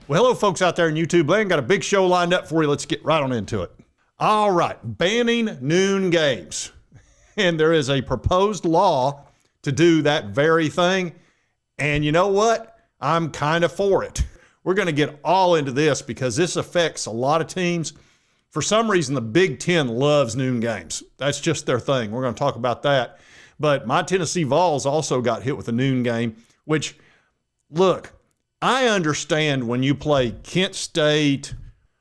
Well, hello, folks out there on YouTube land. Got a big show lined up for you. Let's get right on into it. All right, banning noon games. And there is a proposed law to do that very thing. And you know what? I'm kind of for it. We're going to get all into this because this affects a lot of teams. For some reason, the Big Ten loves noon games. That's just their thing. We're going to talk about that. But my Tennessee Vols also got hit with a noon game, which, look, I understand when you play Kent State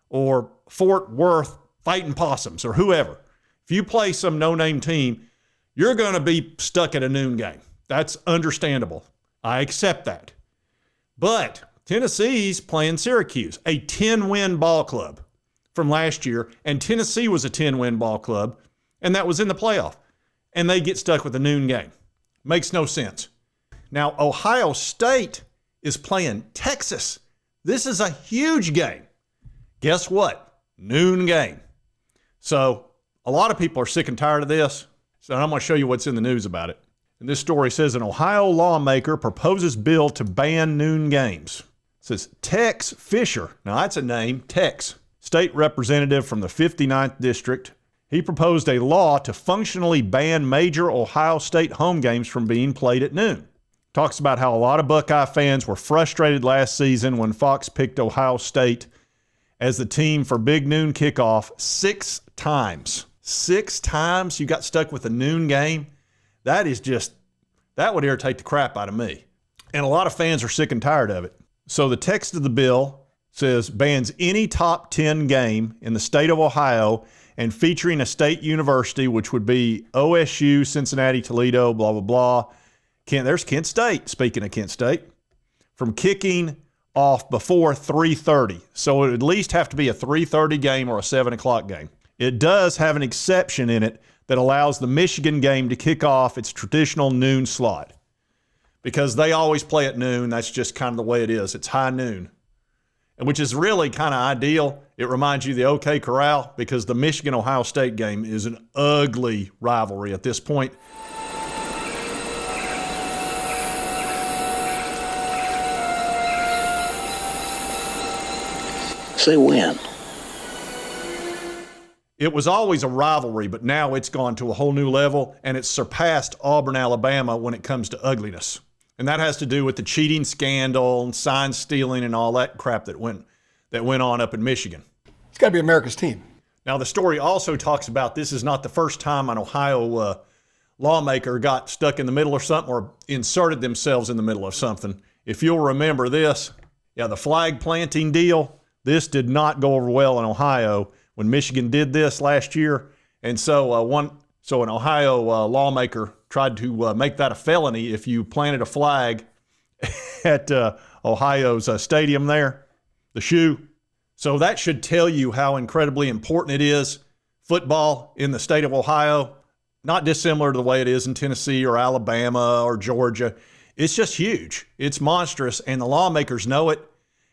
or Fort Worth Fighting Possums or whoever. If you play some no-name team, you're going to be stuck at a noon game. That's understandable. I accept that. But Tennessee's playing Syracuse, a 10-win ball club from last year, and Tennessee was a 10-win ball club, and that was in the playoff. And they get stuck with a noon game. Makes no sense. Now, Ohio State is playing Texas. This is a huge game. Guess what? Noon game. So a lot of people are sick and tired of this. So I'm going to show you what's in the news about it. And this story says an Ohio lawmaker proposes bill to ban noon games. It says Tex Fisher. Now that's a name, Tex, state representative from the 59th district. He proposed a law to functionally ban major Ohio State home games from being played at noon. Talks about how a lot of Buckeye fans were frustrated last season when Fox picked Ohio State as the team for big noon kickoff 6 times. 6 times you got stuck with a noon game. That would irritate the crap out of me. And a lot of fans are sick and tired of it. So the text of the bill says bans any top 10 game in the state of Ohio and featuring a state university, which would be OSU, Cincinnati, Toledo, blah, blah, blah. There's Kent State, speaking of Kent State, from kicking off before 3:30. So it would at least have to be a 3:30 game or a 7 o'clock game. It does have an exception in it that allows the Michigan game to kick off its traditional noon slot because they always play at noon. That's just kind of the way it is. It's high noon, and which is really kind of ideal. It reminds you of the OK Corral because the Michigan-Ohio State game is an ugly rivalry at this point. Say when. It was always a rivalry, but now it's gone to a whole new level, and it's surpassed Auburn, Alabama when it comes to ugliness. And that has to do with the cheating scandal and sign stealing and all that crap that went on up in Michigan. It's got to be America's team. Now, the story also talks about this is not the first time an Ohio lawmaker got stuck in the middle of something or inserted themselves in the middle of something. If you'll remember this, the flag planting deal. This did not go over well in Ohio when Michigan did this last year. And so an Ohio lawmaker tried to make that a felony if you planted a flag at Ohio's stadium there, the shoe. So that should tell you how incredibly important it is, football in the state of Ohio, not dissimilar to the way it is in Tennessee or Alabama or Georgia. It's just huge. It's monstrous, and the lawmakers know it.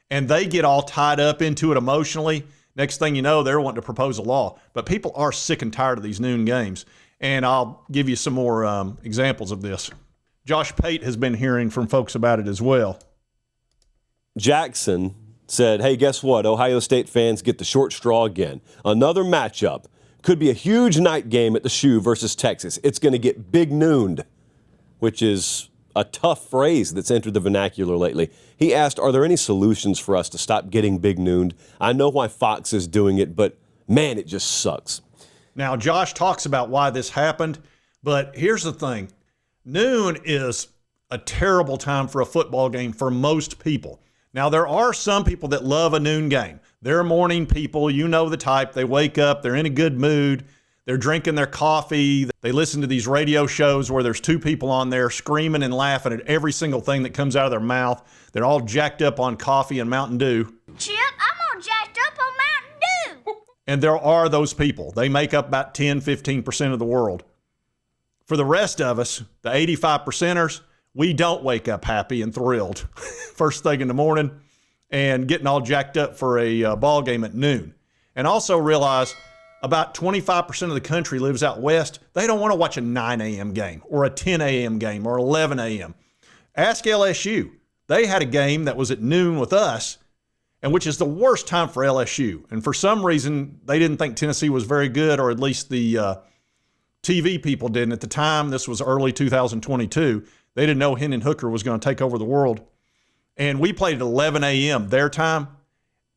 And they get all tied up into it emotionally. Next thing you know, they're wanting to propose a law. But people are sick and tired of these noon games. And I'll give you some more examples of this. Josh Pate has been hearing from folks about it as well. Jackson said, hey, guess what? Ohio State fans get the short straw again. Another matchup. Could be a huge night game at the Shoe versus Texas. It's going to get big nooned, which is a tough phrase that's entered the vernacular lately. He asked, are there any solutions for us to stop getting big nooned? I know why Fox is doing it, but man, it just sucks. Now, Josh talks about why this happened, but here's the thing. Noon is a terrible time for a football game for most people. Now, there are some people that love a noon game. They're morning people. You know the type. They wake up. They're in a good mood. They're drinking their coffee. They listen to these radio shows where there's 2 people on there screaming and laughing at every single thing that comes out of their mouth. They're all jacked up on coffee and Mountain Dew. Chip, I'm all jacked up on Mountain Dew. And there are those people. They make up about 10-15% of the world. For the rest of us, the 85%ers, we don't wake up happy and thrilled first thing in the morning and getting all jacked up for a ball game at noon. And also realize about 25% of the country lives out west. They don't want to watch a 9 a.m. game or a 10 a.m. game or 11 a.m. Ask LSU. They had a game that was at noon with us, and which is the worst time for LSU. And for some reason, they didn't think Tennessee was very good, or at least the TV people didn't. At the time, this was early 2022. They didn't know Hendon Hooker was going to take over the world. And we played at 11 a.m. their time,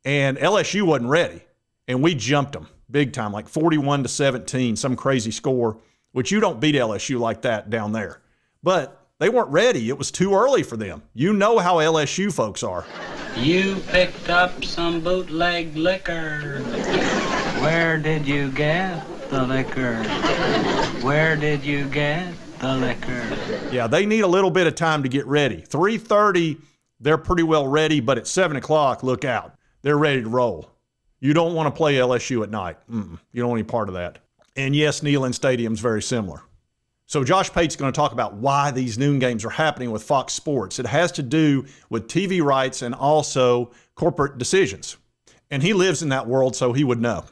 and LSU wasn't ready. And we jumped them big time, like 41-17, some crazy score, which you don't beat LSU like that down there. But they weren't ready. It was too early for them. You know how LSU folks are. You picked up some bootleg liquor. Where did you get the liquor? Where did you get the liquor? Yeah, they need a little bit of time to get ready. 3:30, they're pretty well ready, but at 7 o'clock, look out. They're ready to roll. You don't want to play LSU at night. You don't want any part of that. And yes, Neyland Stadium's very similar. So Josh Pate's going to talk about why these noon games are happening with Fox Sports. It has to do with TV rights and also corporate decisions. And he lives in that world, so he would know.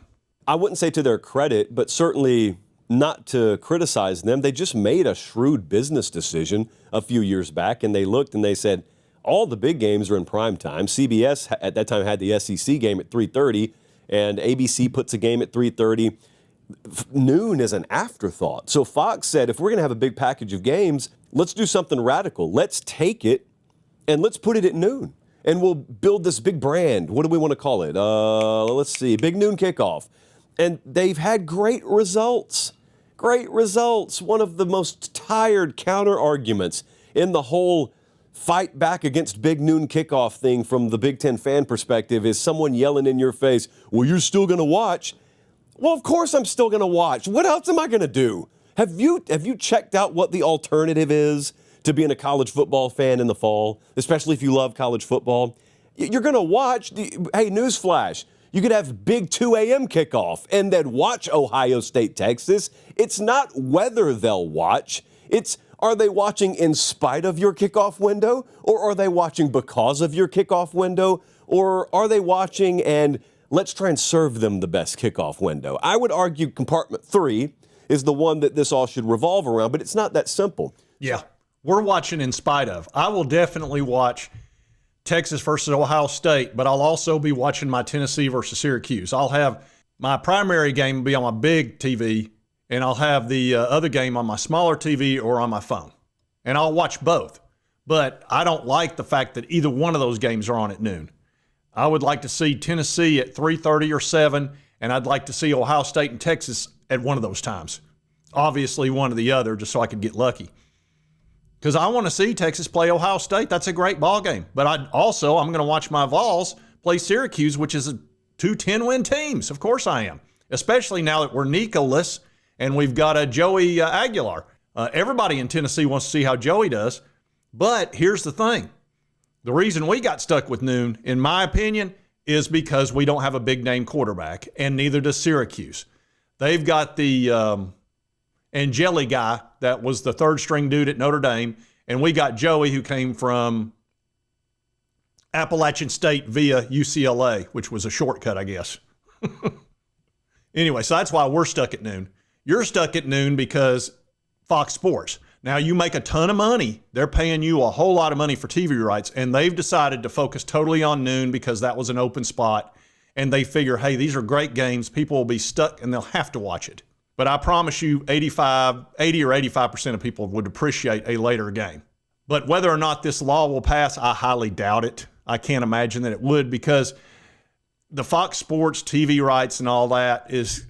I wouldn't say to their credit, but certainly not to criticize them. They just made a shrewd business decision a few years back, and they looked and they said, all the big games are in prime time. CBS at that time had the SEC game at 3:30, and ABC puts a game at 3:30. Noon is an afterthought. So Fox said, if we're going to have a big package of games, let's do something radical. Let's take it and let's put it at noon. And we'll build this big brand. What do we want to call it? Let's see, Big Noon Kickoff. And they've had great results. Great results. One of the most tired counter arguments in the whole fight back against Big Noon Kickoff thing from the Big Ten fan perspective is someone yelling in your face, well, you're still going to watch. Well, of course I'm still going to watch. What else am I going to do? Have you checked out what the alternative is to being a college football fan in the fall, especially if you love college football? You're going to watch. Hey, newsflash. You could have big 2 a.m. kickoff and then watch Ohio State, Texas. It's not whether they'll watch. It's, are they watching in spite of your kickoff window, or are they watching because of your kickoff window, or are they watching and let's try and serve them the best kickoff window? I would argue compartment 3 is the one that this all should revolve around, but it's not that simple. Yeah, we're watching in spite of. I will definitely watch Texas versus Ohio State, but I'll also be watching my Tennessee versus Syracuse. I'll have my primary game be on my big TV, and I'll have the other game on my smaller TV or on my phone. And I'll watch both. But I don't like the fact that either one of those games are on at noon. I would like to see Tennessee at 3:30 or 7, and I'd like to see Ohio State and Texas at one of those times. Obviously one or the other, just so I could get lucky. Because I want to see Texas play Ohio State. That's a great ball game. But I'm going to watch my Vols play Syracuse, which is 2 10-win teams. Of course I am. Especially now that we're Nico-less and we've got a Joey Aguilar. Everybody in Tennessee wants to see how Joey does. But here's the thing. The reason we got stuck with noon, in my opinion, is because we don't have a big-name quarterback, and neither does Syracuse. They've got the Angeli guy that was the third-string dude at Notre Dame, and we got Joey, who came from Appalachian State via UCLA, which was a shortcut, I guess. Anyway, so that's why we're stuck at noon. You're stuck at noon because Fox Sports. Now, you make a ton of money. They're paying you a whole lot of money for TV rights, and they've decided to focus totally on noon because that was an open spot, and they figure, hey, these are great games. People will be stuck, and they'll have to watch it. But I promise you 80 or 85% of people would appreciate a later game. But whether or not this law will pass, I highly doubt it. I can't imagine that it would, because the Fox Sports TV rights and all that is,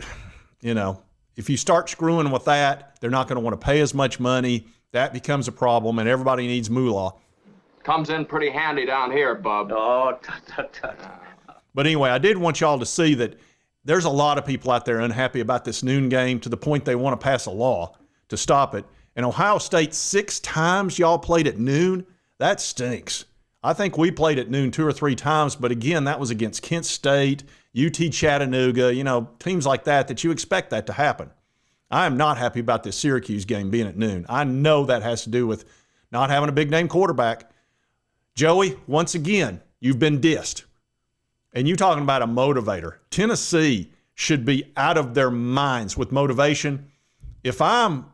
if you start screwing with that, they're not going to want to pay as much money. That becomes a problem, and everybody needs moolah. Comes in pretty handy down here, bub. Oh, But anyway, I did want y'all to see that there's a lot of people out there unhappy about this noon game to the point they want to pass a law to stop it. And Ohio State, 6 times y'all played at noon? That stinks. I think we played at noon 2 or 3 times, but again, that was against Kent State, UT Chattanooga, teams like that you expect that to happen. I am not happy about this Syracuse game being at noon. I know that has to do with not having a big-name quarterback. Joey, once again, you've been dissed. And you talking about a motivator. Tennessee should be out of their minds with motivation. If I'm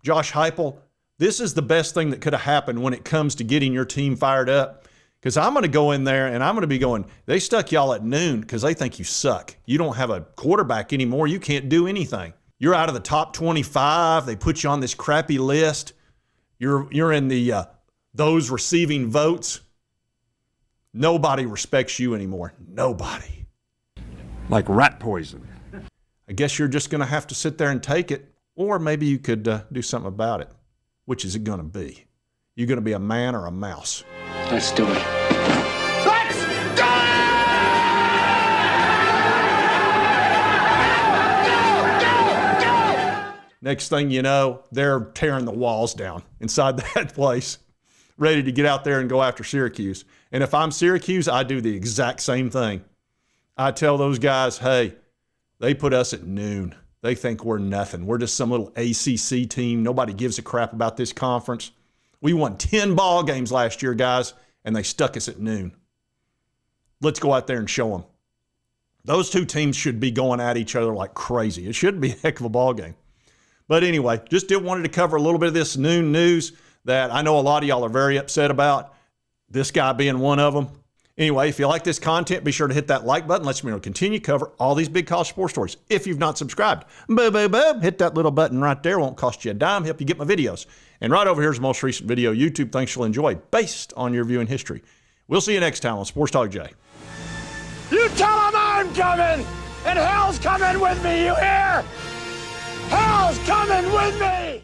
Josh Heupel, this is the best thing that could have happened when it comes to getting your team fired up. Because I'm going to go in there and I'm going to be going, they stuck y'all at noon because they think you suck. You don't have a quarterback anymore. You can't do anything. You're out of the top 25. They put you on this crappy list. You're in the those receiving votes. Nobody respects you anymore. Nobody. Like rat poison. I guess you're just going to have to sit there and take it. Or maybe you could do something about it. Which is it going to be? You going to be a man or a mouse? Let's do it. Let's do it! Next thing you know, they're tearing the walls down inside that place, ready to get out there and go after Syracuse. And if I'm Syracuse, I do the exact same thing. I tell those guys, hey, they put us at noon. They think we're nothing. We're just some little ACC team. Nobody gives a crap about this conference. We won 10 ball games last year, guys, and they stuck us at noon. Let's go out there and show them. Those two teams should be going at each other like crazy. It should be a heck of a ball game. But anyway, just wanted to cover a little bit of this noon news that I know a lot of y'all are very upset about, this guy being one of them. Anyway, if you like this content, be sure to hit that like button. Let's me know continue to cover all these big college sports stories. If you've not subscribed, boom, hit that little button right there. Won't cost you a dime. Help you get my videos. And right over here is the most recent video YouTube thinks you'll enjoy based on your viewing history. We'll see you next time on Sports Talk Jay. You tell them I'm coming, and hell's coming with me, you hear? Hell's coming with me!